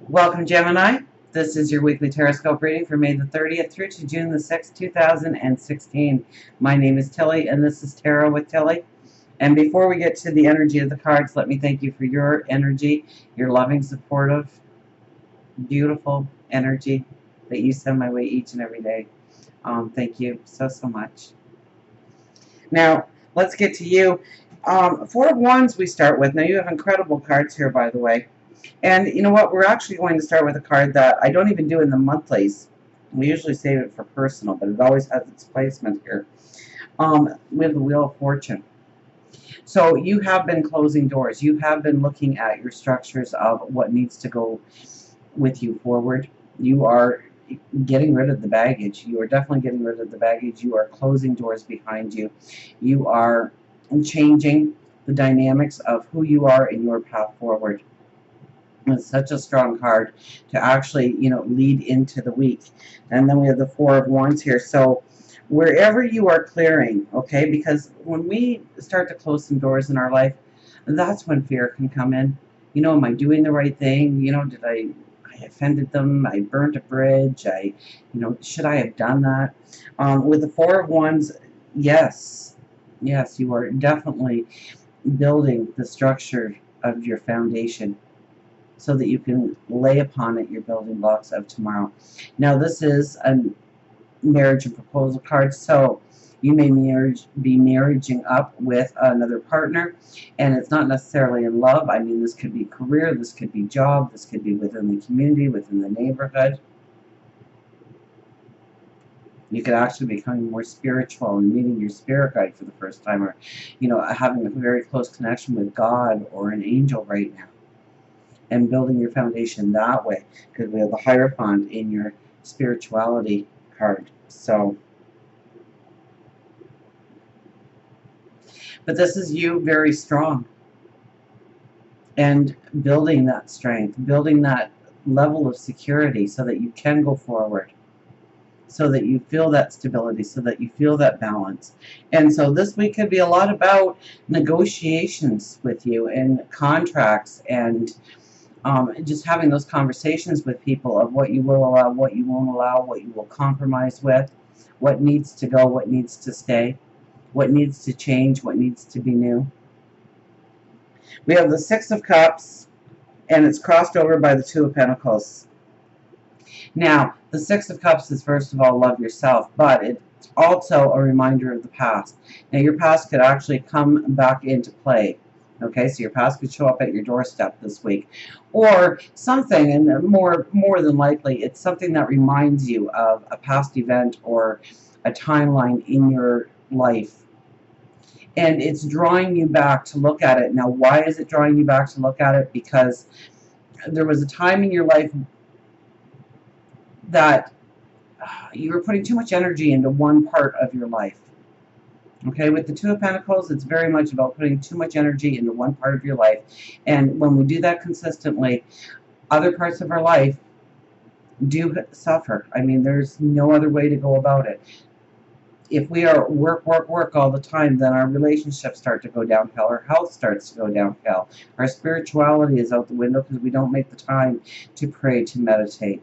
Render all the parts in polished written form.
Welcome, Gemini. This is your weekly Teroscope reading for May the 30th through to June the 6th, 2016. My name is Tilly, and this is Tarot with Tilly. And before we get to the energy of the cards, let me thank you for your energy, your loving, supportive, beautiful energy that you send my way each and every day. Thank you so much. Now, let's get to you. Four of Wands we start with. Now, you have incredible cards here, by the way. And you know what? We're actually going to start with a card that I don't even do in the monthlies. We usually save it for personal, but it always has its placement here. We have the Wheel of Fortune. So you have been closing doors. You have been looking at your structures of what needs to go with you forward. You are getting rid of the baggage. You are definitely getting rid of the baggage. You are closing doors behind you. You are changing the dynamics of who you are in your path forward. It's such a strong card to actually, lead into the week. And then we have the Four of Wands here. So wherever you are clearing, okay, because when we start to close some doors in our life, that's when fear can come in. Am I doing the right thing? Did I offended them? I burnt a bridge. Should I have done that? With the Four of Wands, yes, you are definitely building the structure of your foundation, so that you can lay upon it your building blocks of tomorrow. Now, this is a marriage and proposal card, so you may be marrying up with another partner, and it's not necessarily in love. I mean, this could be career, this could be job, this could be within the community, within the neighborhood. You could actually be becoming more spiritual and meeting your spirit guide for the first time, or, having a very close connection with God or an angel right now, and building your foundation that way, because we have the Hierophant in your spirituality card. So, but this is you very strong and building that strength, building that level of security so that you can go forward, so that you feel that stability, so that you feel that balance. And so this week could be a lot about negotiations with you and contracts, and just having those conversations with people of what you will allow, what you won't allow, what you will compromise with, what needs to go, what needs to stay, what needs to change, what needs to be new. We have the Six of Cups, and it's crossed over by the Two of Pentacles. Now, the Six of Cups is, first of all, love yourself, but it's also a reminder of the past. Now, your past could actually come back into play. Okay, so your past could show up at your doorstep this week, or something, and more than likely, it's something that reminds you of a past event or a timeline in your life, and it's drawing you back to look at it. Now, why is it drawing you back to look at it? Because there was a time in your life that you were putting too much energy into one part of your life. Okay, with the Two of Pentacles, it's very much about putting too much energy into one part of your life. And when we do that consistently, other parts of our life do suffer. I mean, there's no other way to go about it. If we are work all the time, then our relationships start to go downhill. Our health starts to go downhill. Our spirituality is out the window because we don't make the time to pray, to meditate.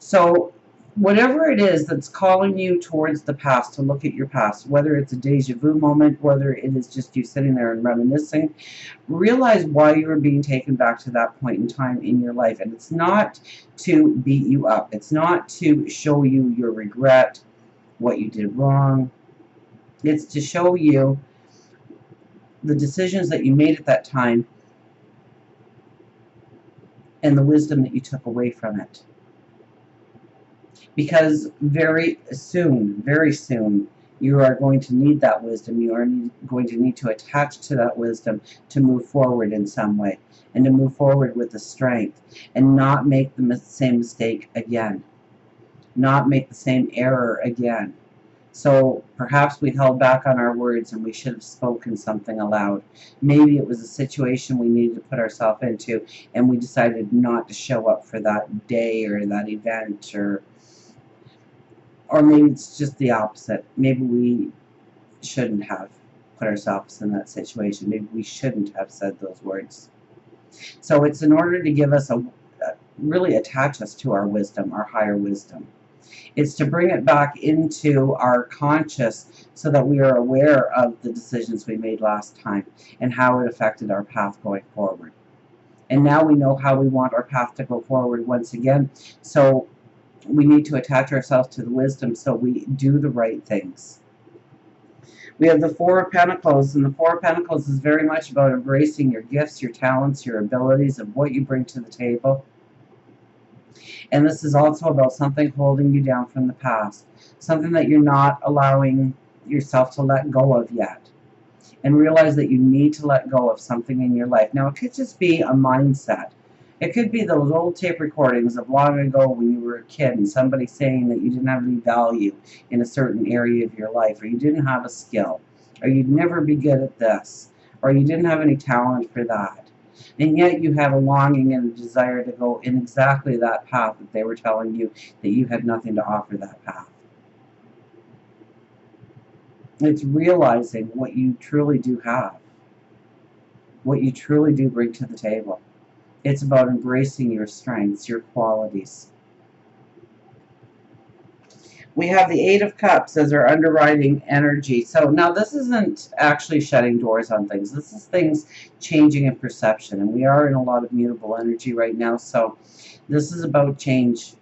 So whatever it is that's calling you towards the past, to look at your past, whether it's a deja vu moment, whether it is just you sitting there and reminiscing, realize why you were being taken back to that point in time in your life. And it's not to beat you up. It's not to show you your regret, what you did wrong. It's to show you the decisions that you made at that time and the wisdom that you took away from it. Because very soon, you are going to need that wisdom. You are going to need to attach to that wisdom to move forward in some way, and to move forward with the strength, and not make the same mistake again, not make the same error again. So perhaps we held back on our words and we should have spoken something aloud. Maybe it was a situation we needed to put ourselves into, and we decided not to show up for that day or that event, or maybe it's just the opposite. Maybe we shouldn't have put ourselves in that situation. Maybe we shouldn't have said those words. So it's in order to give us really attach us to our wisdom, our higher wisdom. It's to bring it back into our conscious so that we are aware of the decisions we made last time and how it affected our path going forward. And now we know how we want our path to go forward once again. So we need to attach ourselves to the wisdom so we do the right things. We have the Four of Pentacles, and the Four of Pentacles is very much about embracing your gifts, your talents, your abilities, and what you bring to the table. And this is also about something holding you down from the past, something that you're not allowing yourself to let go of yet. And realize that you need to let go of something in your life. Now, it could just be a mindset. It could be those old tape recordings of long ago when you were a kid and somebody saying that you didn't have any value in a certain area of your life, or you didn't have a skill, or you'd never be good at this, or you didn't have any talent for that. And yet you have a longing and a desire to go in exactly that path that they were telling you that you had nothing to offer that path. It's realizing what you truly do have, what you truly do bring to the table. It's about embracing your strengths, your qualities. We have the Eight of Cups as our underwriting energy. So now this isn't actually shutting doors on things. This is things changing in perception. And we are in a lot of mutable energy right now. So this is about change.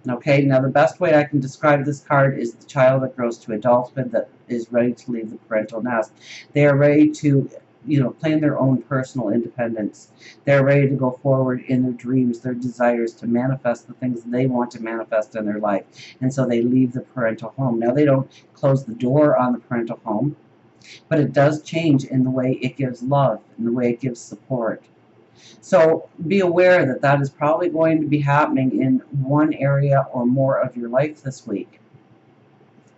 Okay, now the best way I can describe this card is the child that grows to adulthood that is ready to leave the parental nest. They are ready to, plan their own personal independence. They're ready to go forward in their dreams, their desires, to manifest the things they want to manifest in their life. And so they leave the parental home. Now they don't close the door on the parental home, but it does change in the way it gives love, in the way it gives support. So be aware that that is probably going to be happening in one area or more of your life this week.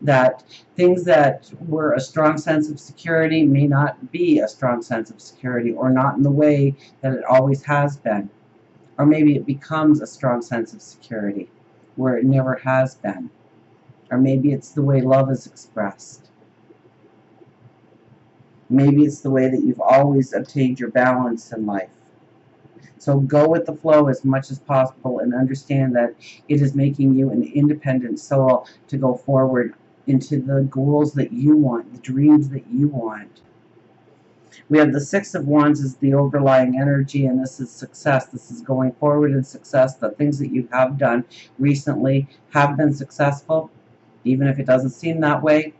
That things that were a strong sense of security may not be a strong sense of security, or not in the way that it always has been. Or maybe it becomes a strong sense of security where it never has been. Or maybe it's the way love is expressed. Maybe it's the way that you've always obtained your balance in life. So go with the flow as much as possible and understand that it is making you an independent soul to go forward into the goals that you want, the dreams that you want. We have the Six of Wands as the overlying energy, and this is success. This is going forward in success. The things that you have done recently have been successful, even if it doesn't seem that way.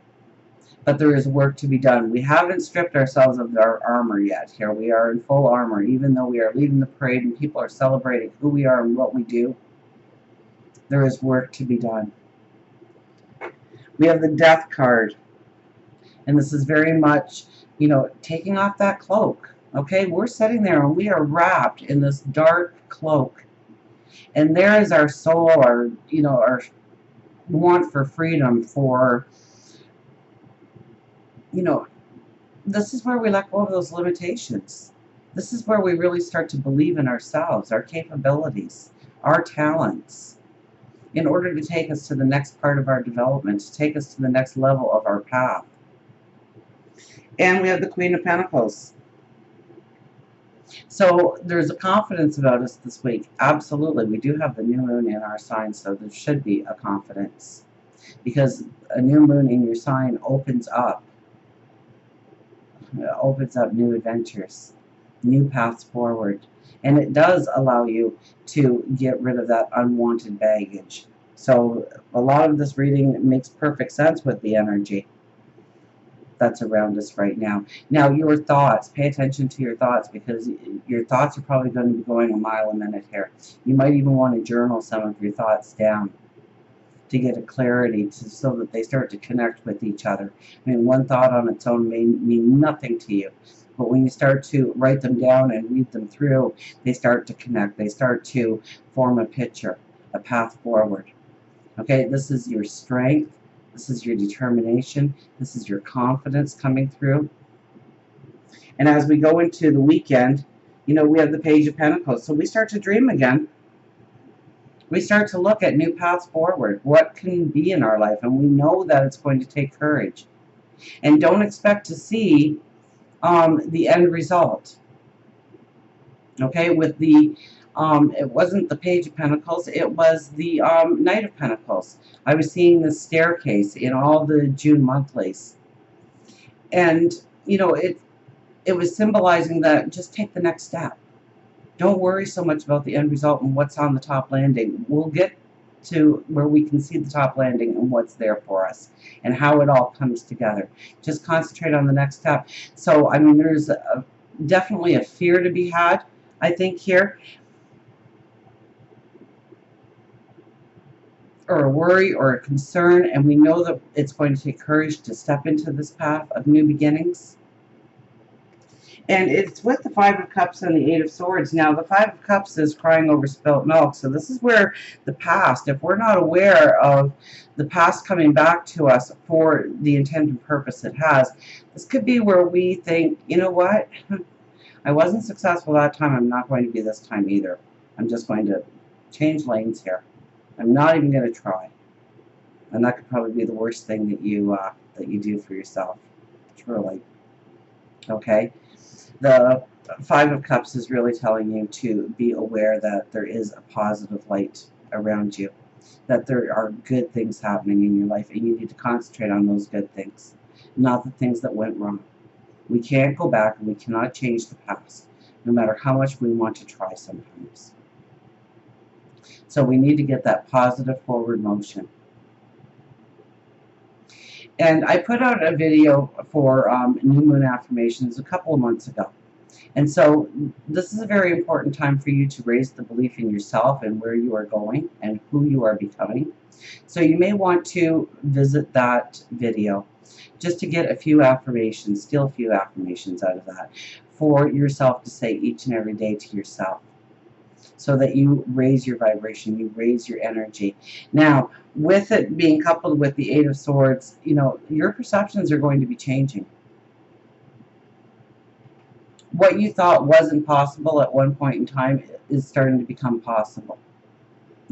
But there is work to be done. We haven't stripped ourselves of our armor yet. Here we are in full armor, even though we are leading the parade and people are celebrating who we are and what we do. There is work to be done. We have the Death card. And this is very much, taking off that cloak. Okay, we're sitting there and we are wrapped in this dark cloak. And there is our soul, our want for freedom, for this is where we let go of those limitations. This is where we really start to believe in ourselves, our capabilities, our talents, in order to take us to the next part of our development, to take us to the next level of our path. And we have the Queen of Pentacles. So there's a confidence about us this week. Absolutely. We do have the new moon in our sign, so there should be a confidence. Because a new moon in your sign opens up new adventures, new paths forward. And it does allow you to get rid of that unwanted baggage. So a lot of this reading makes perfect sense with the energy that's around us right now. Now, your thoughts, pay attention to your thoughts, because your thoughts are probably going to be going a mile a minute here. You might even want to journal some of your thoughts down to get a clarity, so that they start to connect with each other. I mean, one thought on its own may mean nothing to you, but when you start to write them down and read them through, they start to connect. They start to form a picture, a path forward. Okay, this is your strength. This is your determination. This is your confidence coming through. And as we go into the weekend, we have the Page of Pentacles. So we start to dream again. We start to look at new paths forward. What can be in our life? And we know that it's going to take courage. And don't expect to see the end result. Okay, with the, it wasn't the Page of Pentacles, it was the Knight of Pentacles. I was seeing the staircase in all the June monthlies. And, you know, it was symbolizing that just take the next step. Don't worry so much about the end result and what's on the top landing. We'll get to where we can see the top landing and what's there for us and how it all comes together. Just concentrate on the next step. So, I mean, there's definitely a fear to be had, I think, here. Or a worry or a concern, and we know that it's going to take courage to step into this path of new beginnings. And it's with the Five of Cups and the Eight of Swords. Now, the Five of Cups is crying over spilt milk. So this is where the past, if we're not aware of the past coming back to us for the intent and purpose it has, this could be where we think, you know what? I wasn't successful that time. I'm not going to be this time either. I'm just going to change lanes here. I'm not even going to try. And that could probably be the worst thing that you do for yourself. Truly. Okay? The Five of Cups is really telling you to be aware that there is a positive light around you, that there are good things happening in your life, and you need to concentrate on those good things, not the things that went wrong. We can't go back and we cannot change the past, no matter how much we want to try sometimes. So we need to get that positive forward motion. And I put out a video for New Moon Affirmations a couple of months ago. And so this is a very important time for you to raise the belief in yourself and where you are going and who you are becoming. So you may want to visit that video just to get a few affirmations, steal a few affirmations out of that for yourself to say each and every day to yourself, so that you raise your vibration, you raise your energy. Now, with it being coupled with the Eight of Swords, you know, your perceptions are going to be changing. What you thought wasn't possible at one point in time is starting to become possible,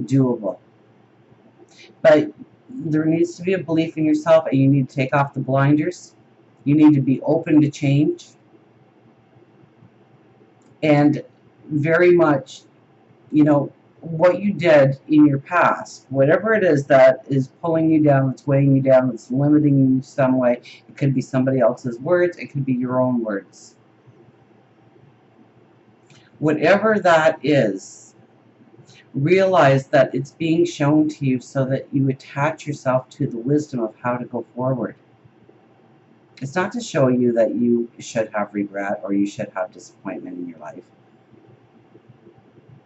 doable. But there needs to be a belief in yourself, and you need to take off the blinders. You need to be open to change. And very much, you know, what you did in your past, whatever it is that is pulling you down, that's weighing you down, that's limiting you some way. It could be somebody else's words, it could be your own words. Whatever that is, realize that it's being shown to you so that you attach yourself to the wisdom of how to go forward. It's not to show you that you should have regret or you should have disappointment in your life.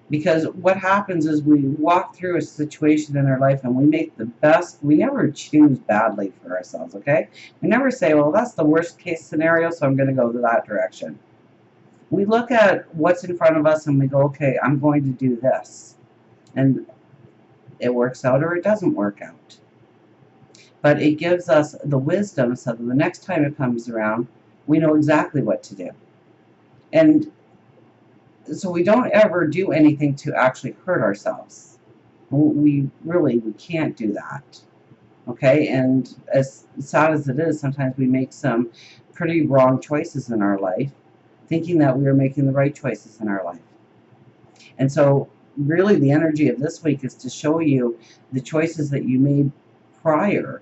Because what happens is we walk through a situation in our life and we make the best. We never choose badly for ourselves, okay? We never say, well, that's the worst case scenario, so I'm going to go to that direction. We look at what's in front of us and we go, okay, I'm going to do this. And it works out or it doesn't work out. But it gives us the wisdom so that the next time it comes around, we know exactly what to do. And so we don't ever do anything to actually hurt ourselves. We can't do that. Okay? And as sad as it is, sometimes we make some pretty wrong choices in our life, thinking that we are making the right choices in our life. And so really the energy of this week is to show you the choices that you made prior,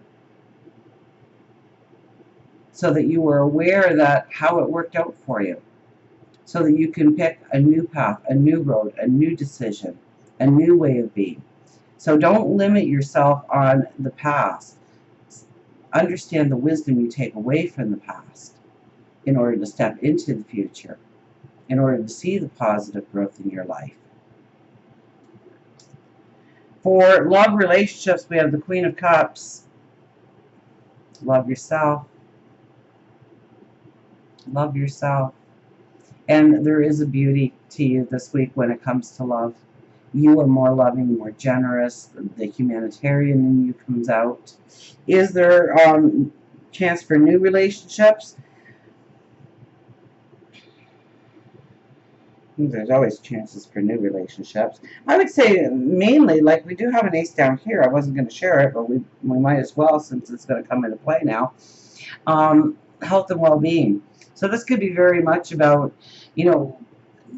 so that you were aware that how it worked out for you, so that you can pick a new path, a new road, a new decision, a new way of being. So don't limit yourself on the past. Understand the wisdom you take away from the past in order to step into the future, in order to see the positive growth in your life. For love relationships, we have the Queen of Cups. Love yourself. Love yourself. And there is a beauty to you this week when it comes to love. You are more loving, more generous. The humanitarian in you comes out. Is there chance for new relationships? There's always chances for new relationships. I would say mainly, like we do have an ace down here. I wasn't going to share it, but we might as well since it's going to come into play now. Health and well-being. So this could be very much about, you know,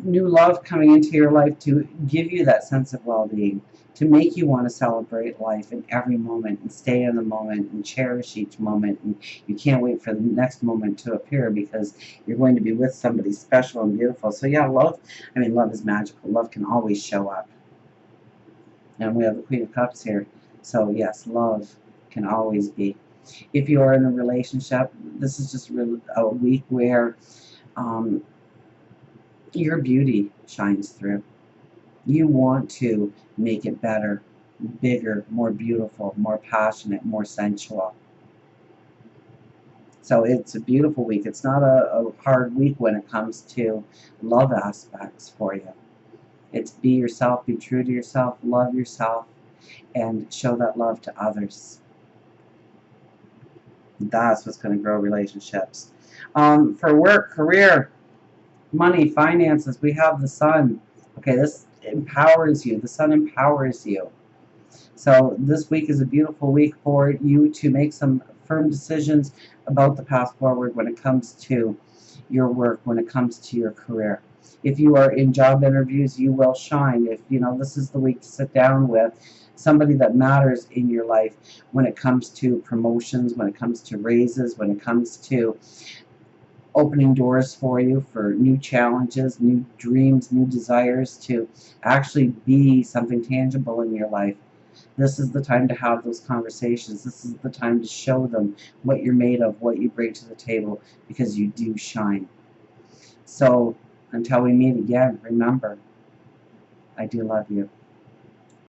new love coming into your life to give you that sense of well-being, to make you want to celebrate life in every moment and stay in the moment and cherish each moment. And you can't wait for the next moment to appear because you're going to be with somebody special and beautiful. So yeah, love, I mean, love is magical. Love can always show up. And we have the Queen of Cups here. So yes, love can always be. If you are in a relationship, this is just really a week where um, your beauty shines through. You want to make it better, bigger, more beautiful, more passionate, more sensual. So it's a beautiful week. It's not a hard week when it comes to love aspects for you. It's be yourself, be true to yourself, love yourself, and show that love to others. That's what's going to grow relationships. For work, career, money, finances, we have the sun. Okay, this empowers you. The sun empowers you. So this week is a beautiful week for you to make some firm decisions about the path forward when it comes to your work, when it comes to your career. If you are in job interviews, you will shine. If you know, this is the week to sit down with somebody that matters in your life when it comes to promotions, when it comes to raises, when it comes to opening doors for you for new challenges, new dreams, new desires to actually be something tangible in your life. This is the time to have those conversations. This is the time to show them what you're made of, what you bring to the table, because you do shine. So until we meet again, remember, I do love you.